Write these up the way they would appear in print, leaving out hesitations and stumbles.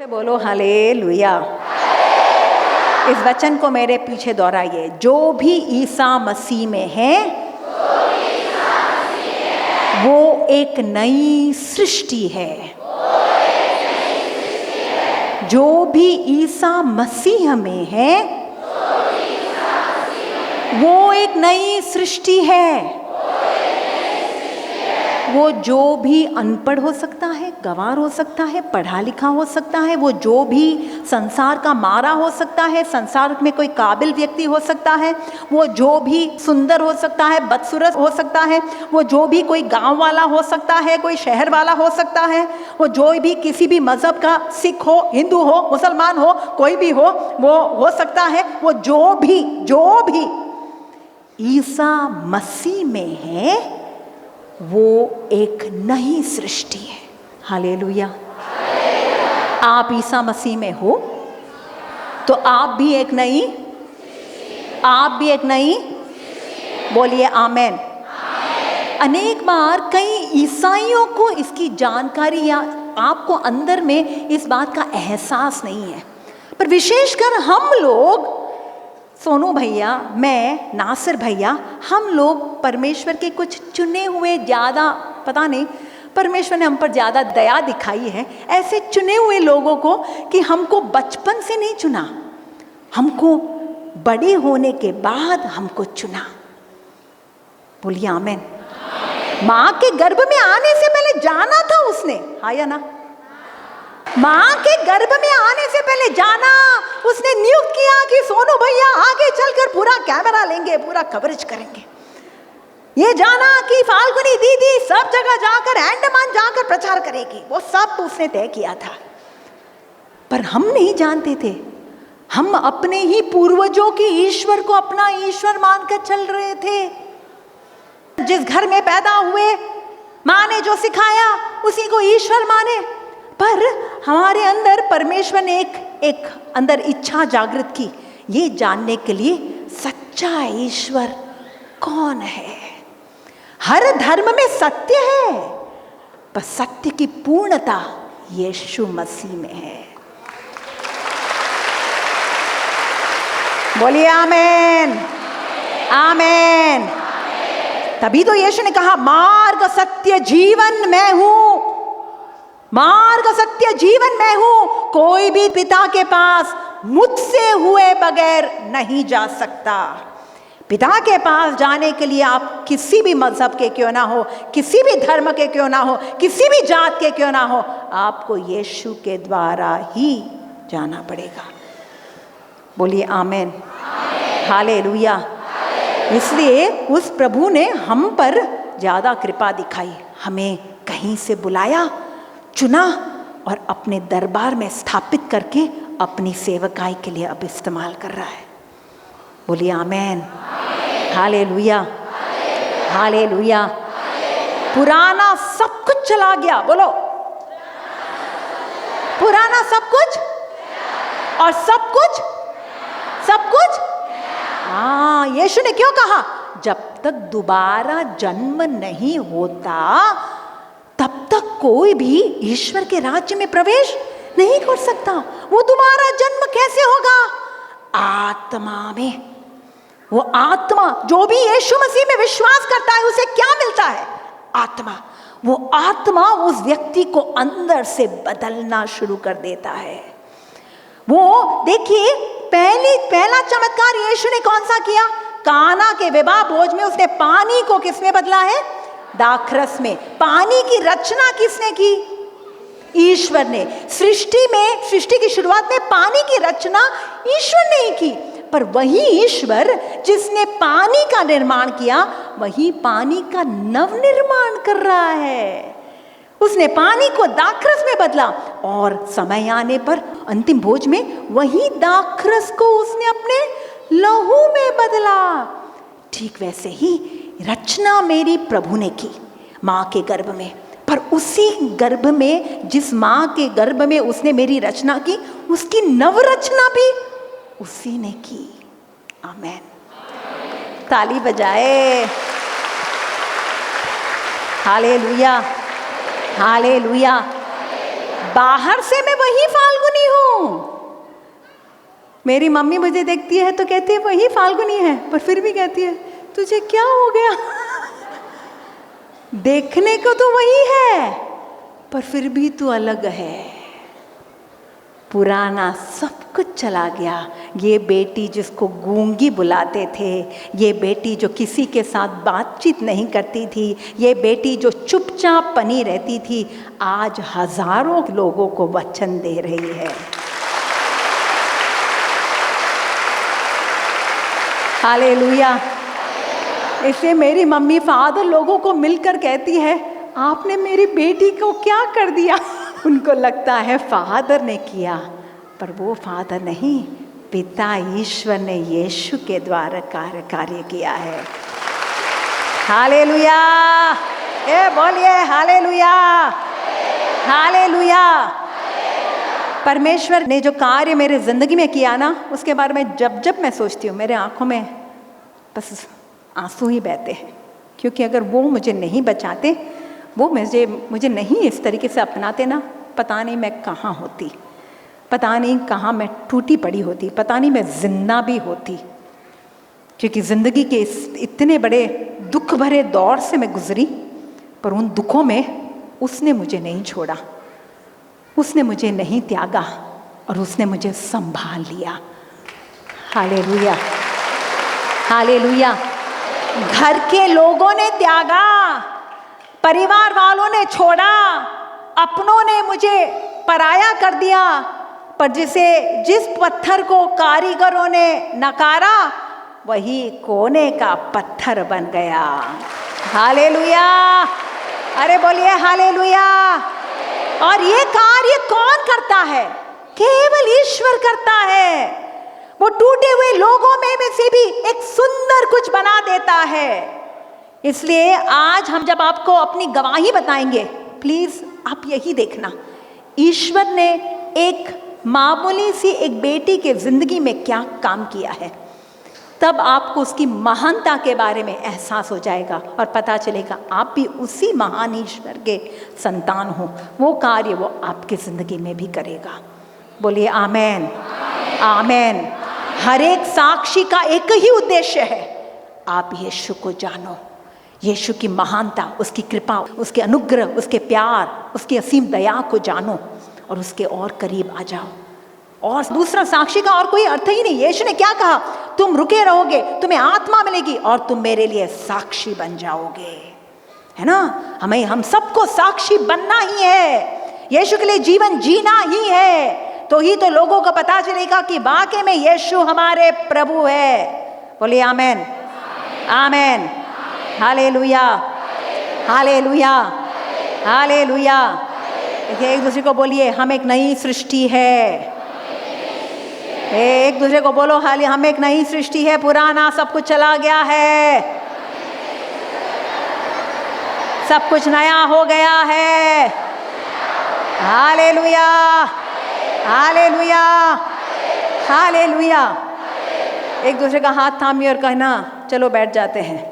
से बोलो हालेलुया। इस वचन को मेरे पीछे दोहराइए। जो भी ईसा मसीह में है वो एक नई सृष्टि है। जो भी ईसा मसीह में है वो एक नई सृष्टि है। वो जो भी अनपढ़ हो सकता है, गंवार हो सकता है, पढ़ा लिखा हो सकता है, वो जो भी संसार का मारा हो सकता है, संसार में कोई काबिल व्यक्ति हो सकता है, वो जो भी सुंदर हो सकता है, बदसूरत हो सकता है, वो जो भी कोई गांव वाला हो सकता है, कोई शहर वाला हो सकता है, वो जो भी किसी भी मजहब का, सिख हो, हिंदू हो, मुसलमान हो, कोई भी हो, वो हो सकता है। वो जो भी ईसा मसीह में है वो एक नई सृष्टि है। हालेलुया। आप ईसा मसीह में हो तो आप भी एक नई बोलिए आमेन। अनेक बार कई ईसाइयों को इसकी जानकारी या आपको अंदर में इस बात का एहसास नहीं है, पर विशेषकर हम लोग, सोनू भैया, मैं, नासिर भैया, हम लोग परमेश्वर के कुछ चुने हुए, ज़्यादा पता नहीं परमेश्वर ने हम पर ज़्यादा दया दिखाई है, ऐसे चुने हुए लोगों को कि हमको बचपन से नहीं चुना, हमको बड़े होने के बाद हमको चुना। बोलिए आमेन। माँ के गर्भ में आने से पहले जाना था उसने, हाँ या ना? माँ के गर्भ में आने से पहले जाना, उसने नियुक्त किया कि सोनू भैया आगे चलकर पूरा कैमरा लेंगे, पूरा कवरेज करेंगे। ये जाना कि फाल्गुनी दीदी सब जगह जाकर, अंडमान जाकर प्रचार करेगी, वो सब उसने तय किया था। पर हम नहीं जानते थे, हम अपने ही पूर्वजों की ईश्वर को अपना ईश्वर मानकर चल रहे थे। जिस घर में पैदा हुए, माँ ने जो सिखाया उसी को ईश्वर माने। पर हमारे अंदर परमेश्वर ने एक अंदर इच्छा जागृत की, ये जानने के लिए सच्चा ईश्वर कौन है। हर धर्म में सत्य है, पर सत्य की पूर्णता यीशु मसीह में है। बोलिए आमेन, आमेन। तभी तो यीशु ने कहा, मार्ग सत्य जीवन मैं हूं, मार्ग सत्य जीवन मैं हूं, कोई भी पिता के पास मुझसे हुए बगैर नहीं जा सकता। पिता के पास जाने के लिए आप किसी भी मजहब के क्यों ना हो, किसी भी धर्म के क्यों ना हो, किसी भी जात के क्यों ना हो, आपको यीशु के द्वारा ही जाना पड़ेगा। बोलिए आमेन, हालेलुया। इसलिए उस प्रभु ने हम पर ज्यादा कृपा दिखाई, हमें कहीं से बुलाया, चुना और अपने दरबार में स्थापित करके अपनी सेवकाई के लिए अब इस्तेमाल कर रहा है। बोलिए आमेन, हालेलुया, हालेलुया। पुराना सब कुछ चला गया, बोलो पुराना सब कुछ, और सब कुछ हाँ। यीशु ने क्यों कहा, जब तक दोबारा जन्म नहीं होता तब तक कोई भी ईश्वर के राज्य में प्रवेश नहीं कर सकता। वो दोबारा जन्म कैसे होगा? आत्मा में। वो आत्मा, जो भी यीशु मसीह में विश्वास करता है उसे क्या मिलता है? आत्मा। वो आत्मा उस व्यक्ति को अंदर से बदलना शुरू कर देता है। वो देखिए, पहला चमत्कार यीशु ने कौन सा किया? काना के विवाह भोज में उसने पानी को किसमें बदला है? दाखरस में। पानी की रचना किसने की? ईश्वर ने। सृष्टि की शुरुआत में पानी की रचना ईश्वर ने ही की, पर वही ईश्वर जिसने पानी का निर्माण किया, वही पानी का नवनिर्माण कर रहा है। उसने पानी को दाखरस में बदला और समय आने पर अंतिम भोज में वही दाखरस को उसने अपने लहू में बदला। ठीक वैसे ही रचना मेरी प्रभु ने की माँ के गर्भ में, पर उसी गर्भ में, जिस माँ के गर्भ में उसने मेरी रचना की, उसकी नवरचना भी उसी ने की। आमेन। ताली बजाए। Hallelujah, hallelujah. बाहर से मैं वही फाल्गुनी हूं। मेरी मम्मी मुझे देखती है तो कहती है वही फाल्गुनी है, पर फिर भी कहती है तुझे क्या हो गया? देखने को तो वही है, पर फिर भी तू अलग है। पुराना सब कुछ चला गया। ये बेटी जिसको गूंगी बुलाते थे, ये बेटी जो किसी के साथ बातचीत नहीं करती थी, ये बेटी जो चुपचाप बनी रहती थी, आज हजारों लोगों को वचन दे रही है। हालेलुया। इसलिए मेरी मम्मी फादर लोगों को मिलकर कहती है आपने मेरी बेटी को क्या कर दिया? उनको लगता है फादर ने किया, पर वो फादर नहीं, पिता ईश्वर ने यीशु के द्वारा कार्य किया है। हालेलुया। ए बोलिए हालेलुया, हालेलुया। परमेश्वर ने जो कार्य मेरे जिंदगी में किया ना, उसके बारे में जब जब मैं सोचती हूँ मेरे आंखों में बस आंसू ही बहते हैं। क्योंकि अगर वो मुझे नहीं बचाते, वो मुझे नहीं इस तरीके से अपनाते ना, पता नहीं मैं कहाँ होती, पता नहीं कहाँ मैं टूटी पड़ी होती, पता नहीं मैं जिंदा भी होती। क्योंकि ज़िंदगी के इस इतने बड़े दुख भरे दौर से मैं गुजरी, पर उन दुखों में उसने मुझे नहीं छोड़ा, उसने मुझे नहीं त्यागा, और उसने मुझे संभाल लिया। Hallelujah, hallelujah. घर के लोगों ने त्यागा, परिवार वालों ने छोड़ा, अपनों ने मुझे पराया कर दिया, पर जिस पत्थर को कारीगरों ने नकारा, वही कोने का पत्थर बन गया। हालेलुया। अरे बोलिए हालेलुया। और ये कार्य कौन करता है? केवल ईश्वर करता है। वो टूटे हुए लोगों में से भी एक सुंदर कुछ बना देता है। इसलिए आज हम जब आपको अपनी गवाही बताएंगे, प्लीज आप यही देखना, ईश्वर ने एक मामूली सी एक बेटी के जिंदगी में क्या काम किया है। तब आपको उसकी महानता के बारे में एहसास हो जाएगा और पता चलेगा आप भी उसी महान ईश्वर के संतान हो। वो कार्य वो आपकी जिंदगी में भी करेगा। बोलिए आमेन, आमेन। हर एक साक्षी का एक ही उद्देश्य है, आप यीशु को जानो, यीशु की महानता, उसकी कृपा, उसके अनुग्रह, उसके प्यार, उसकी असीम दया को जानो और उसके और करीब आ जाओ। और दूसरा साक्षी का और कोई अर्थ ही नहीं। यीशु ने क्या कहा? तुम रुके रहोगे, तुम्हें आत्मा मिलेगी और तुम मेरे लिए साक्षी बन जाओगे, है ना। हम सबको साक्षी बनना ही है, यीशु के लिए जीवन जीना ही है, तो ही तो लोगों को पता चलेगा कि वाकई में यीशु हमारे प्रभु है। बोलिए amen, amen. Hallelujah, hallelujah, hallelujah. एक दूसरे को बोलिए हम एक नई सृष्टि है। एक दूसरे को बोलो हाल हम एक नई सृष्टि है, पुराना सब कुछ चला गया है, सब कुछ नया हो गया है। Hallelujah, hallelujah, hallelujah. एक दूसरे का हाथ थामिए और कहना चलो बैठ जाते हैं।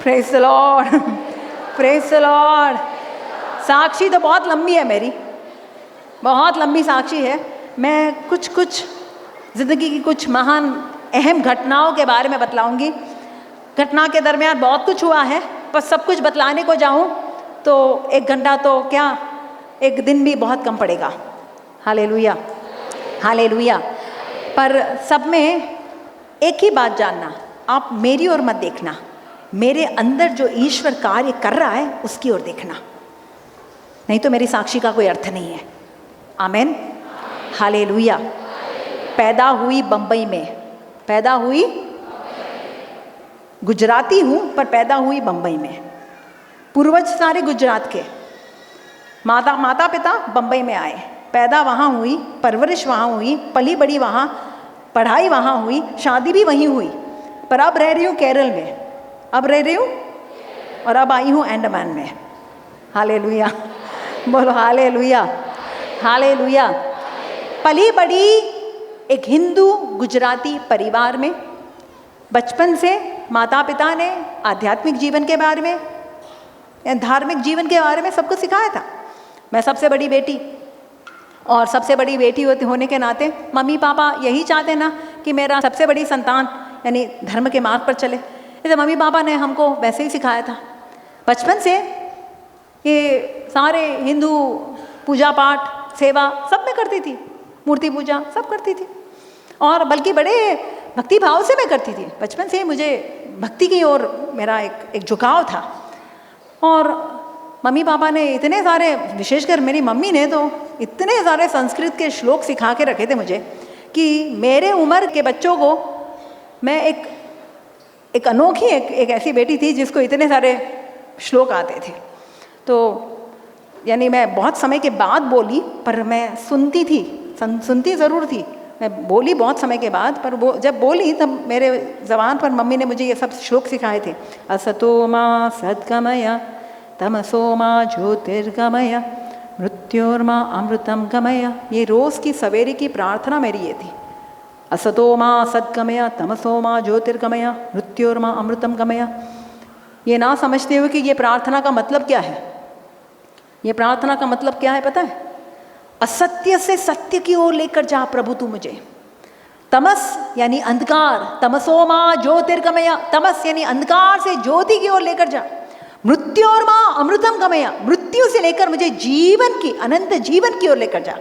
Praise the Lord, praise the Lord. Sakshi तो बहुत लंबी है मेरी, बहुत लंबी साक्षी है। मैं कुछ ज़िंदगी की कुछ महान अहम घटनाओं के बारे में बतलाऊंगी। घटना के दरमियान बहुत कुछ हुआ है, पर सब कुछ बतलाने को जाऊं तो 1 घंटा तो क्या, 1 दिन भी बहुत कम पड़ेगा। Hallelujah, hallelujah. पर सब में एक ही बात जानना, आप मेरी ओर मत देखना, मेरे अंदर जो ईश्वर कार्य कर रहा है उसकी ओर देखना, नहीं तो मेरी साक्षी का कोई अर्थ नहीं है। आमेन, हालेलुया। पैदा हुई बंबई में, पैदा हुई, गुजराती हूँ पर पैदा हुई बंबई में। पूर्वज सारे गुजरात के, माता पिता बंबई में आए, पैदा वहाँ हुई, परवरिश वहाँ हुई, पली बड़ी वहाँ, पढ़ाई वहाँ हुई, शादी भी वहीं हुई, पर अब रह रही हूँ केरल में, अब रह रही हूँ और अब आई हूँ अंडमान में। हालेलुया, बोलो हालेलुया, हालेलुया। पली बड़ी एक हिंदू गुजराती परिवार में, बचपन से माता पिता ने आध्यात्मिक जीवन के बारे में धार्मिक जीवन के बारे में सबको सिखाया था। मैं सबसे बड़ी बेटी, और सबसे बड़ी बेटी होने के नाते मम्मी पापा यही चाहते ना कि मेरा सबसे बड़ी संतान यानी धर्म के मार्ग पर चले। इसलिए मम्मी पापा ने हमको वैसे ही सिखाया था बचपन से। ये सारे हिंदू पूजा पाठ सेवा सब मैं करती थी, मूर्ति पूजा सब करती थी, और बल्कि बड़े भक्ति भाव से मैं करती थी। बचपन से ही मुझे भक्ति की ओर मेरा एक झुकाव था। और मम्मी पापा ने इतने सारे, विशेषकर मेरी मम्मी ने तो इतने सारे संस्कृत के श्लोक सिखा के रखे थे मुझे कि मेरे उम्र के बच्चों को मैं एक अनोखी एक ऐसी बेटी थी जिसको इतने सारे श्लोक आते थे। तो यानी मैं बहुत समय के बाद बोली, पर मैं सुनती थी, सुनती ज़रूर थी। मैं बोली बहुत समय के बाद, पर वो जब बोली तब मेरे ज़बान पर मम्मी ने मुझे ये सब श्लोक सिखाए थे। असतो मा सद्गमय तमसो मा ज्योतिर्गमय मृत्योर्मा अमृतम गमय। ये रोज़ की सवेरे की प्रार्थना मेरी ये थी। असतो मा सद्गमय तमसो मा ज्योतिर्गमय मृत्योर्मा अमृतम गमय। ये ना समझते हुए कि ये प्रार्थना का मतलब क्या है। ये प्रार्थना का मतलब क्या है पता है? असत्य से सत्य की ओर लेकर जा प्रभु तू मुझे। तमस यानी अंधकार, तमसोमा ज्योतिर्गमय, तमस यानी अंधकार से ज्योति की ओर लेकर जा। मृत्योर्मा अमृतम गमय, मृत्यु से लेकर मुझे जीवन की, अनंत जीवन की ओर लेकर जा।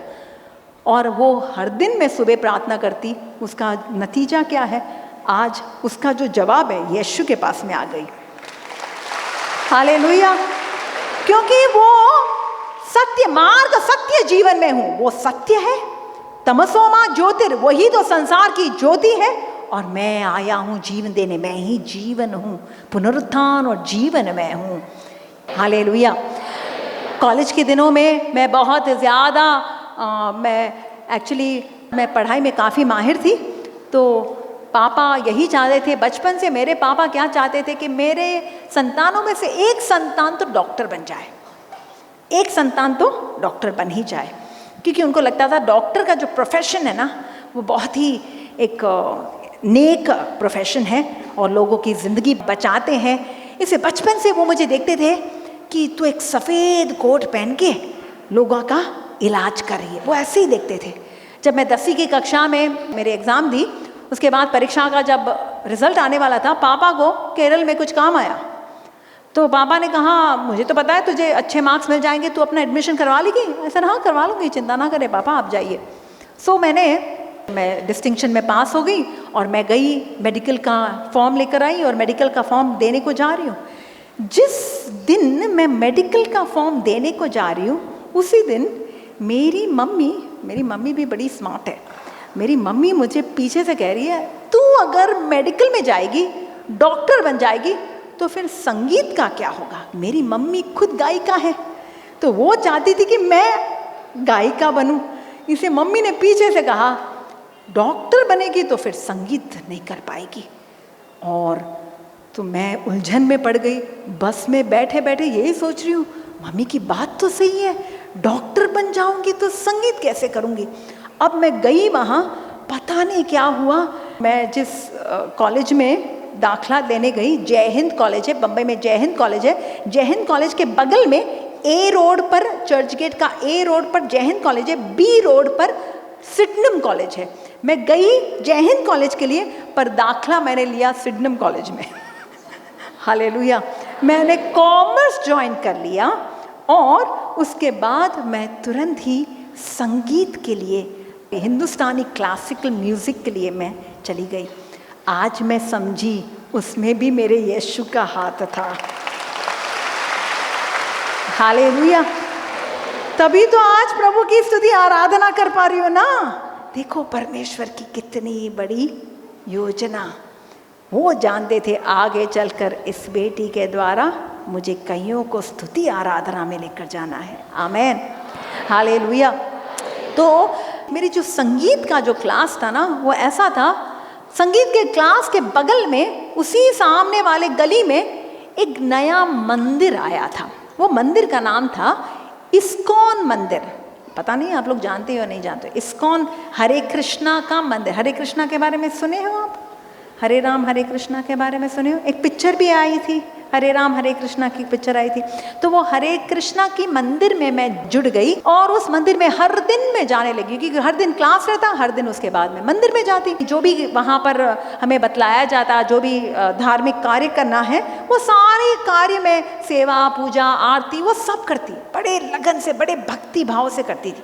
और वो हर दिन मैं सुबह प्रार्थना करती। उसका नतीजा क्या है? आज उसका जो जवाब है यीशु के पास में आ गई। हालेलुया। क्योंकि वो सत्य मार्ग, सत्य जीवन में हूं, वो सत्य है। तमसोमा ज्योतिर, वही तो संसार की ज्योति है, और मैं आया हूं जीवन देने। मैं ही जीवन हूं, पुनरुत्थान और जीवन मैं हूं। हालेलुया। कॉलेज के दिनों में मैं बहुत ज़्यादा मैं पढ़ाई में काफ़ी माहिर थी। तो पापा यही चाहते थे, बचपन से मेरे पापा क्या चाहते थे कि मेरे संतानों में से एक संतान तो डॉक्टर बन जाए, एक संतान तो डॉक्टर बन ही जाए। क्योंकि उनको लगता था डॉक्टर का जो प्रोफेशन है ना, वो बहुत ही एक नेक प्रोफेशन है और लोगों की ज़िंदगी बचाते हैं। इसे बचपन से वो मुझे देखते थे कि तू एक सफ़ेद कोट पहन के लोगों का इलाज कर रही है, वो ऐसे ही देखते थे। जब मैं 10वीं की कक्षा में मेरे एग्ज़ाम दी, उसके बाद परीक्षा का जब रिज़ल्ट आने वाला था, पापा को केरल में कुछ काम आया। तो पापा ने कहा मुझे तो पता है तुझे अच्छे मार्क्स मिल जाएंगे, तू अपना एडमिशन करवा लेगी। ऐसा हाँ करवा लूँगी, चिंता ना करें पापा, आप जाइए। सो मैं डिस्टिंक्शन में पास हो गई और मैं गई, मेडिकल का फॉर्म लेकर आई और मेडिकल का फॉर्म देने को जा रही हूँ। जिस दिन मैं मेडिकल का फॉर्म देने को जा रही हूँ, उसी दिन मेरी मम्मी भी बड़ी स्मार्ट है। मेरी मम्मी मुझे पीछे से कह रही है, तू अगर मेडिकल में जाएगी, डॉक्टर बन जाएगी, तो फिर संगीत का क्या होगा? मेरी मम्मी खुद गायिका है, तो वो चाहती थी कि मैं गायिका बनूं। इसे मम्मी ने पीछे से कहा, डॉक्टर बनेगी तो फिर संगीत नहीं कर पाएगी। और तो मैं उलझन में पड़ गई। बस में बैठे बैठे यही सोच रही हूँ, मम्मी की बात तो सही है, डॉक्टर बन जाऊंगी तो संगीत कैसे करूँगी। अब मैं गई वहाँ, पता नहीं क्या हुआ, मैं जिस कॉलेज में दाखला लेने गई, जय हिंद कॉलेज है, बम्बई में जय हिंद कॉलेज है। जय हिंद कॉलेज के बगल में ए रोड पर, चर्च गेट का ए रोड पर जय हिंद कॉलेज है, बी रोड पर सिडनम कॉलेज है। मैं गई जय हिंद कॉलेज के लिए, पर दाखला मैंने लिया सिडनम कॉलेज में। हालेलुया। मैंने कॉमर्स ज्वाइन कर लिया और उसके बाद मैं तुरंत ही संगीत के लिए, हिंदुस्तानी क्लासिकल म्यूज़िक के लिए मैं चली गई। आज मैं समझी उसमें भी मेरे यीशु का हाथ था। हालेलुया। तभी तो आज प्रभु की स्तुति आराधना कर पा रही हो ना। देखो परमेश्वर की कितनी बड़ी योजना। वो जानते थे आगे चलकर इस बेटी के द्वारा मुझे कईयों को स्तुति आराधना में लेकर जाना है। आमेन। हालेलुया। तो मेरी जो संगीत का जो क्लास था ना, वो ऐसा था, संगीत के क्लास के बगल में उसी सामने वाले गली में एक नया मंदिर आया था। वो मंदिर का नाम था इस्कॉन मंदिर। पता नहीं आप लोग जानते हो या नहीं जानते। इस्कॉन हरे कृष्णा का मंदिर। हरे कृष्णा के बारे में सुने हो आप? हरे राम हरे कृष्णा के बारे में सुने हो? एक पिक्चर भी आई थी हरे राम हरे कृष्णा की पिक्चर आई थी, तो वो हरे कृष्णा की मंदिर में मैं जुड़ गई और उस मंदिर में हर दिन मैं जाने लगी, क्योंकि हर दिन क्लास रहता, हर दिन उसके बाद में मंदिर में जाती। जो भी वहाँ पर हमें बतलाया जाता, जो भी धार्मिक कार्य करना है, वो सारे कार्य में सेवा पूजा आरती वो सब करती, बड़े लगन से बड़े भक्ति भाव से करती थी।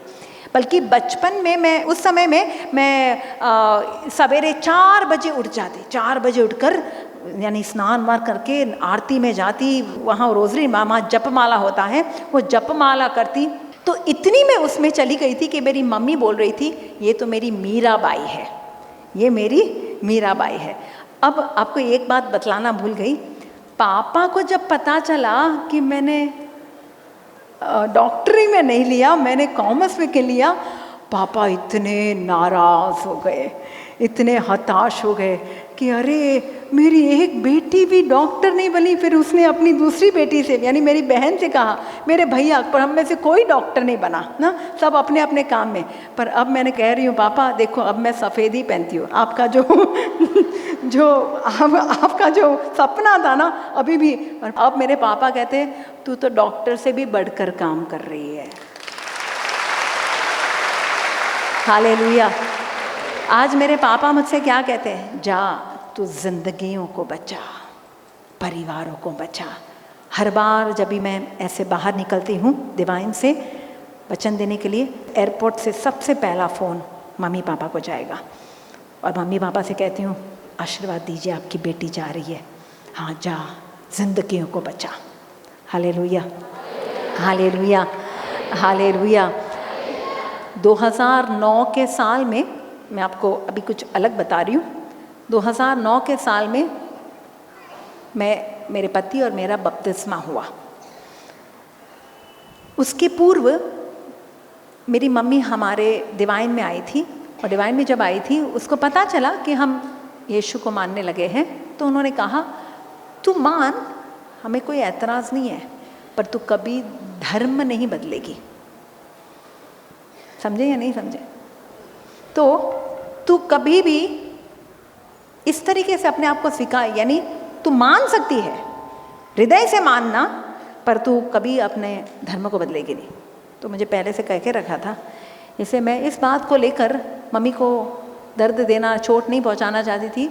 बल्कि बचपन में मैं उस समय में मैं सवेरे 4 बजे उठ जाती, 4 बजे उठकर यानी स्नान वान करके आरती में जाती, वहाँ रोजरी मामा जपमाला होता है, वो जपमाला करती। तो इतनी मैं उसमें चली गई थी कि मेरी मम्मी बोल रही थी ये तो मेरी मीराबाई है, ये मेरी मीराबाई है। अब आपको एक बात बतलाना भूल गई, पापा को जब पता चला कि मैंने डॉक्टरी में नहीं लिया, मैंने कॉमर्स में लिया, पापा इतने नाराज़ हो गए, इतने हताश हो गए कि अरे मेरी एक बेटी भी डॉक्टर नहीं बनी। फिर उसने अपनी दूसरी बेटी से यानी मेरी बहन से कहा, मेरे भैया पर हम में से कोई डॉक्टर नहीं बना ना, सब अपने अपने काम में। पर अब मैंने कह रही हूँ पापा देखो अब मैं सफ़ेद ही पहनती हूँ, आपका आपका जो सपना था ना अभी भी। और अब मेरे पापा कहते हैं तू तो डॉक्टर से भी बढ़कर काम कर रही है। हालेलुया। आज मेरे पापा मुझसे क्या कहते हैं, जा तू जिंदगियों को बचा, परिवारों को बचा। हर बार जब भी मैं ऐसे बाहर निकलती हूँ डिवाइन से वचन देने के लिए, एयरपोर्ट से सबसे पहला फ़ोन मम्मी पापा को जाएगा और मम्मी पापा से कहती हूँ आशीर्वाद दीजिए आपकी बेटी जा रही है, हाँ जा जिंदगियों को बचा। Hallelujah hallelujah hallelujah. 2009 के साल में, मैं आपको अभी कुछ अलग बता रही हूँ, 2009 के साल में मेरे पति और मेरा बपतिस्मा हुआ। उसके पूर्व मेरी मम्मी हमारे डिवाइन में आई थी, और डिवाइन में जब आई थी उसको पता चला कि हम यीशु को मानने लगे हैं, तो उन्होंने कहा तू मान, हमें कोई एतराज़ नहीं है, पर तू कभी धर्म नहीं बदलेगी। समझे या नहीं समझे? तो तू कभी भी इस तरीके से अपने आप को स्वीकार, यानी तू मान सकती है, हृदय से मानना, पर तू कभी अपने धर्म को बदलेगी नहीं। तो मुझे पहले से कह के रखा था, इसे मैं इस बात को लेकर मम्मी को दर्द देना, चोट नहीं पहुंचाना चाहती थी,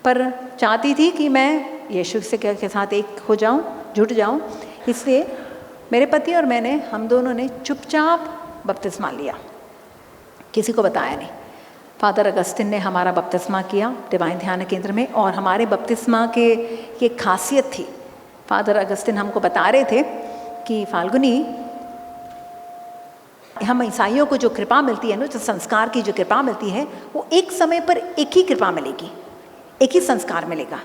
पर चाहती थी कि मैं यीशु से के साथ एक हो जाऊं, जुट जाऊं। इसलिए मेरे पति और मैंने, हम दोनों ने चुपचाप बपतिस्मा लिया, किसी को बताया नहीं। फादर अगस्तिन ने हमारा बपतिस्मा किया डिवाइन ध्यान केंद्र में, और हमारे बपतिस्मा के ये खासियत थी, फादर अगस्तिन हमको बता रहे थे कि फाल्गुनी, हम ईसाइयों को जो कृपा मिलती है ना, जो संस्कार की जो कृपा मिलती है, वो एक समय पर एक ही कृपा मिलेगी, एक ही संस्कार मिलेगा,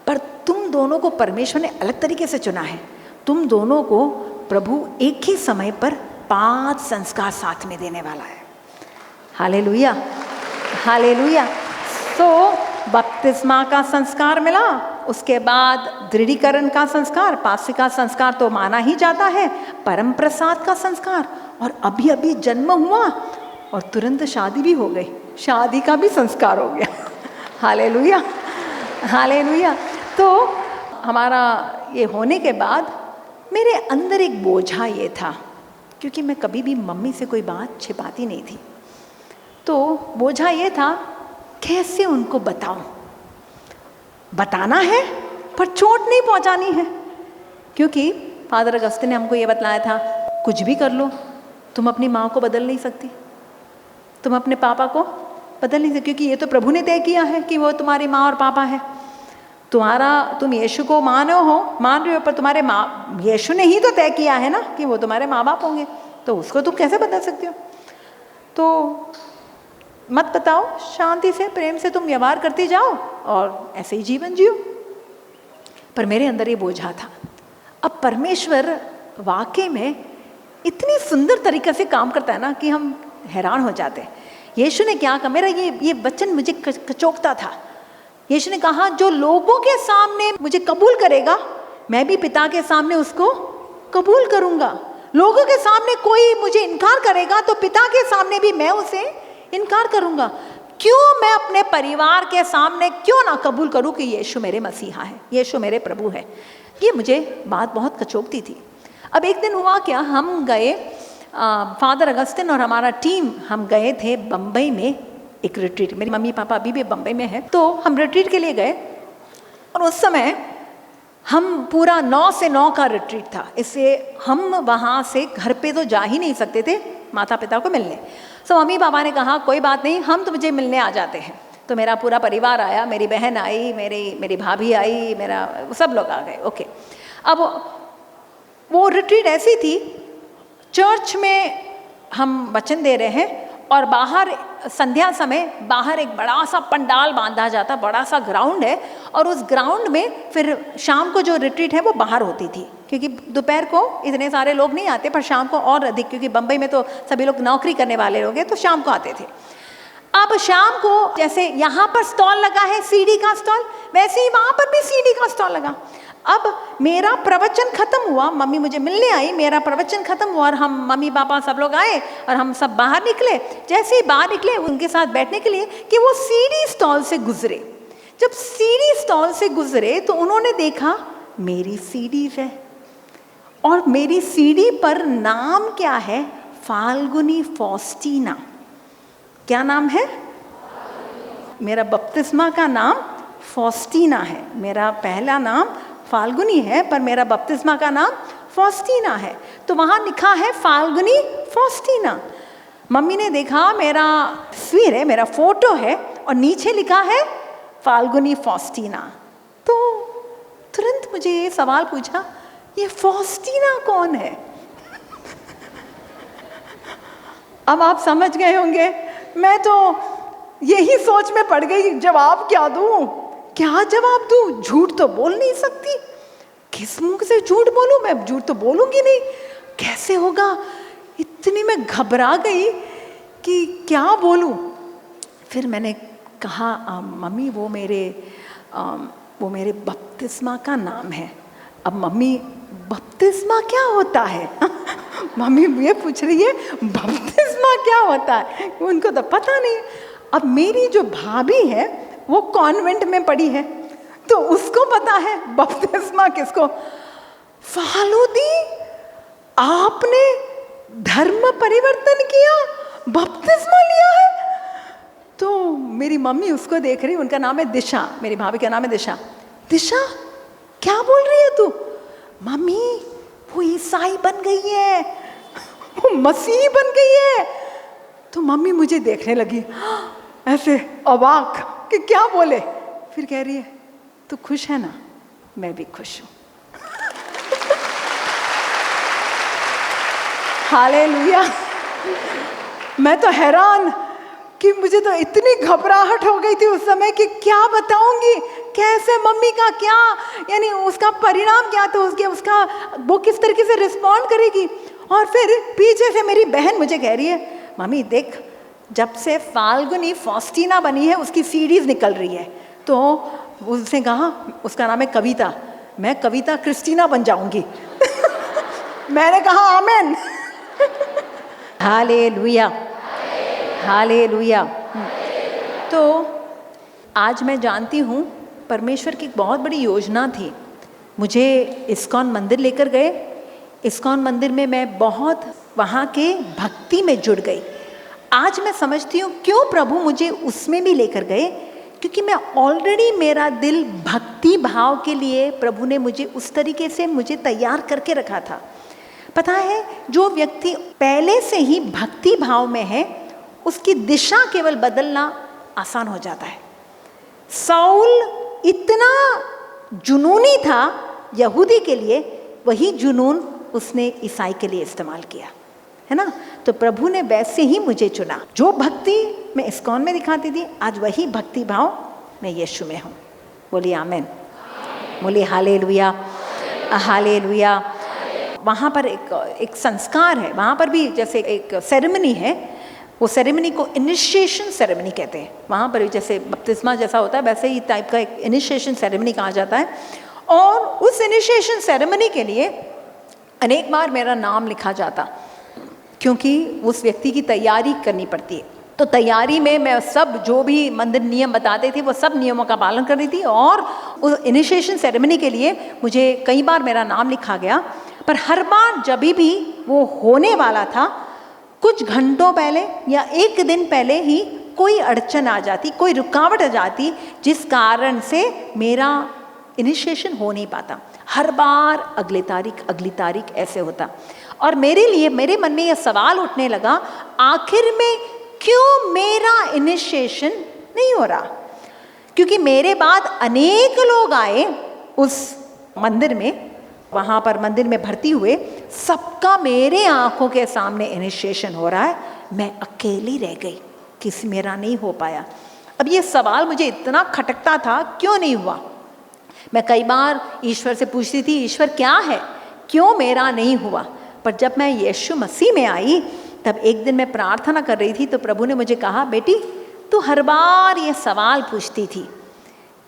पर तुम दोनों को परमेश्वर ने अलग तरीके से चुना है। तुम दोनों को प्रभु एक ही समय पर 5 संस्कार साथ में देने वाला है। Hallelujah hallelujah. तो बपतिस्मा का संस्कार मिला, उसके बाद दृढ़ीकरण का संस्कार, पासिका संस्कार तो माना ही जाता है, परम प्रसाद का संस्कार, और अभी अभी जन्म हुआ और तुरंत शादी भी हो गई, शादी का भी संस्कार हो गया। Hallelujah hallelujah. तो हमारा ये होने के बाद मेरे अंदर एक बोझा ये था, क्योंकि मैं कभी भी मम्मी से कोई बात छिपाती नहीं थी, तो बोझा ये था कैसे उनको बताऊं। बताना है पर चोट नहीं पहुंचानी है, क्योंकि फादर अगस्तिन ने हमको ये बतलाया था, कुछ भी कर लो तुम अपनी माँ को बदल नहीं सकती, तुम अपने पापा को बदल नहीं सकती, क्योंकि ये तो प्रभु ने तय किया है कि वो तुम्हारी माँ और पापा है। तुम यीशु को मान रहे हो, पर तुम्हारे माँ, यीशु ने ही तो तय किया है ना कि वो तुम्हारे माँ बाप होंगे, तो उसको तुम कैसे बदल सकते हो? तो मत बताओ, शांति से प्रेम से तुम व्यवहार करती जाओ और ऐसे ही जीवन जियो। पर मेरे अंदर ये बोझा था। अब परमेश्वर वाकई में इतनी सुंदर तरीके से काम करता है ना कि हम हैरान हो जाते हैं। यीशु ने क्या कहा, मेरा ये वचन मुझे कचोकता था। यीशु ने कहा जो लोगों के सामने मुझे कबूल करेगा, मैं भी पिता के सामने उसको कबूल करूंगा। लोगों के सामने कोई मुझे इनकार करेगा तो पिता के सामने भी मैं उसे इनकार करूंगा। क्यों मैं अपने परिवार के सामने क्यों ना कबूल करूं कि यीशु मेरे मसीहा है, यीशु मेरे प्रभु है। ये मुझे बात बहुत कचोटती थी। अब एक दिन हुआ क्या, हम गए, फादर अगस्तिन और हमारा टीम, हम गए थे बम्बई में एक रिट्रीट। मेरी मम्मी पापा अभी भी बम्बई में है, तो हम रिट्रीट के लिए गए। और उस समय हम पूरा 9 से 9 का रिट्रीट था, इसलिए हम वहाँ से घर पे तो जा ही नहीं सकते थे माता पिता को मिलने। तो मम्मी पापा ने कहा कोई बात नहीं, हम तुझे मिलने आ जाते हैं। तो मेरा पूरा परिवार आया, मेरी बहन आई, मेरी भाभी आई, मेरा सब लोग आ गए। ओके, अब वो रिट्रीट ऐसी थी, चर्च में हम वचन दे रहे हैं और बाहर संध्या समय बाहर एक बड़ा सा पंडाल बांधा जाता, बड़ा सा ग्राउंड है, और उस ग्राउंड में फिर शाम को जो रिट्रीट है वो बाहर होती थी, क्योंकि दोपहर को इतने सारे लोग नहीं आते, पर शाम को और अधिक, क्योंकि बम्बई में तो सभी लोग नौकरी करने वाले लोग हैं, तो शाम को आते थे। अब शाम को जैसे यहाँ पर स्टॉल लगा है सीडी का स्टॉल, वैसे ही वहाँ पर भी सीडी का स्टॉल लगा। अब मेरा प्रवचन खत्म हुआ, मम्मी मुझे मिलने आई, मेरा प्रवचन खत्म हुआ और हम मम्मी पापा सब लोग आए और हम सब बाहर निकले। जैसे ही बाहर निकले उनके साथ बैठने के लिए कि वो सीडी स्टॉल से गुजरे। जब सीडी स्टॉल से गुजरे तो उन्होंने देखा मेरी सीडी है, और मेरी सीडी पर नाम क्या है, फाल्गुनी फॉस्टीना। क्या नाम है? मेरा बपतिस्मा का नाम फॉस्टीना है। मेरा पहला नाम फाल्गुनी है, पर मेरा बपतिस्मा का नाम फॉस्टीना है। तो वहाँ लिखा है फाल्गुनी फॉस्टीना। मम्मी ने देखा मेरा तस्वीर है, मेरा फोटो है, और नीचे लिखा है फाल्गुनी फॉस्टीना। तो तुरंत मुझे ये सवाल पूछा, ये फॉस्टीना कौन है? अब आप समझ गए होंगे, मैं तो यही सोच में पड़ गई, जवाब क्या दूं, क्या जवाब दूं? झूठ तो बोल नहीं सकती, किस मुंह से झूठ बोलूं? मैं झूठ तो बोलूंगी नहीं, कैसे होगा? इतनी मैं घबरा गई कि क्या बोलूं। फिर मैंने कहा मम्मी वो मेरे बपतिस्मा का नाम है। अब मम्मी बपतिस्मा क्या होता है? मम्मी ये पूछ रही है बपतिस्मा क्या होता है, उनको तो पता नहीं। अब मेरी जो भाभी है वो कॉन्वेंट में पढ़ी है, तो उसको पता है बपतिस्मा किसको। फालूदी, आपने धर्म परिवर्तन किया, बपतिस्मा लिया है? तो मेरी मम्मी उसको देख रही, उनका नाम है दिशा, मेरी भाभी का नाम है दिशा। दिशा क्या बोल रही है तू? मम्मी वो ईसाई बन गई है, वो मसीह बन गई है। तो मम्मी मुझे देखने लगी ऐसे अवाक कि क्या बोले। फिर कह रही है तू खुश है ना? मैं भी खुश हूं। हालेलुया। मैं तो हैरान कि मुझे तो इतनी घबराहट हो गई थी उस समय कि क्या बताऊंगी, कैसे मम्मी का क्या, यानी उसका परिणाम क्या, तो उसका वो किस तरीके से रिस्पॉन्ड करेगी। और फिर पीछे से मेरी बहन मुझे कह रही है मम्मी देख, जब से फाल्गुनी फॉस्टीना बनी है उसकी सीडीज निकल रही है। तो उसने कहा उसका नाम है कविता, मैं कविता क्रिस्टीना बन जाऊंगी। मैंने कहा आमेन। Hallelujah, hallelujah. तो आज मैं जानती हूँ परमेश्वर की एक बहुत बड़ी योजना थी। मुझे इस्कॉन मंदिर लेकर गए, इस्कॉन मंदिर में मैं बहुत वहाँ के भक्ति में जुड़ गई। आज मैं समझती हूँ क्यों प्रभु मुझे उसमें भी लेकर गए, क्योंकि मैं ऑलरेडी, मेरा दिल भक्ति भाव के लिए प्रभु ने मुझे उस तरीके से मुझे तैयार करके रखा था। पता है, जो व्यक्ति पहले से ही भक्ति भाव में है उसकी दिशा केवल बदलना आसान हो जाता है। साउल इतना जुनूनी था यहूदी के लिए, वही जुनून उसने ईसाई के लिए इस्तेमाल किया, है ना। तो प्रभु ने वैसे ही मुझे चुना। जो भक्ति मैं इस्कॉन में दिखाती थी, आज वही भक्ति भाव मैं यीशु में हूँ। बोलिए आमेन, बोलिए हालेलुया, हालेलुया। वहाँ पर एक संस्कार है, वहाँ पर भी जैसे एक सेरेमनी है, वो सेरेमनी को इनिशिएशन सेरेमनी कहते हैं। वहाँ पर भी जैसे बपतिस्मा जैसा होता है वैसे ही टाइप का एक इनिशिएशन सेरेमनी कहा जाता है। और उस इनिशिएशन सेरेमनी के लिए अनेक बार मेरा नाम लिखा जाता, क्योंकि उस व्यक्ति की तैयारी करनी पड़ती है। तो तैयारी में मैं सब जो भी मंदिर नियम बताते थे वो सब नियमों का पालन कर रही थी, और उस इनिशिएशन सेरेमनी के लिए मुझे कई बार मेरा नाम लिखा गया, पर हर बार जब भी वो होने वाला था कुछ घंटों पहले या एक दिन पहले ही कोई अड़चन आ जाती, कोई रुकावट आ जाती, जिस कारण से मेरा इनिशिएशन हो नहीं पाता। हर बार अगली तारीख ऐसे होता। और मेरे लिए मेरे मन में यह सवाल उठने लगा, आखिर में क्यों मेरा इनिशिएशन नहीं हो रहा? क्योंकि मेरे बाद अनेक लोग आए उस मंदिर में, वहाँ पर मंदिर में भर्ती हुए, सबका मेरे आंखों के सामने इनिशिएशन हो रहा है, मैं अकेली रह गई, किसी मेरा नहीं हो पाया। अब ये सवाल मुझे इतना खटकता था, क्यों नहीं हुआ? मैं कई बार ईश्वर से पूछती थी, ईश्वर क्या है, क्यों मेरा नहीं हुआ? पर जब मैं यीशु मसीह में आई, तब एक दिन मैं प्रार्थना कर रही थी तो प्रभु ने मुझे कहा, बेटी तू हर बार ये सवाल पूछती थी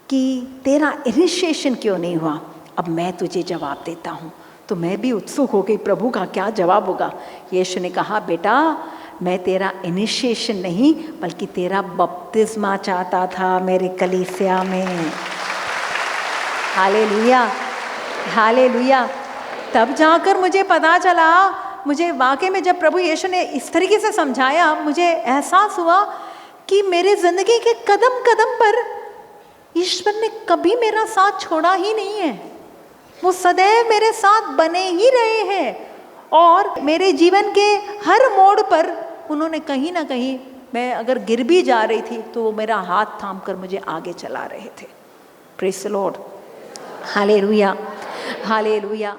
कि तेरा इनिशिएशन क्यों नहीं हुआ, अब मैं तुझे जवाब देता हूँ। तो मैं भी उत्सुक हो गई, प्रभु का क्या जवाब होगा। यीशु ने कहा, बेटा मैं तेरा इनिशिएशन नहीं बल्कि तेरा बपतिस्मा चाहता था मेरे कलीसिया में। Hallelujah, hallelujah. तब जाकर मुझे पता चला, मुझे वाकई में जब प्रभु यीशु ने इस तरीके से समझाया, मुझे एहसास हुआ कि मेरे ज़िंदगी के कदम कदम पर ईश्वर ने कभी मेरा साथ छोड़ा ही नहीं है। वो सदैव मेरे साथ बने ही रहे हैं, और मेरे जीवन के हर मोड़ पर उन्होंने कहीं ना कहीं, मैं अगर गिर भी जा रही थी तो वो मेरा हाथ थाम कर मुझे आगे चला रहे थे। Praise the Lord, hallelujah, hallelujah.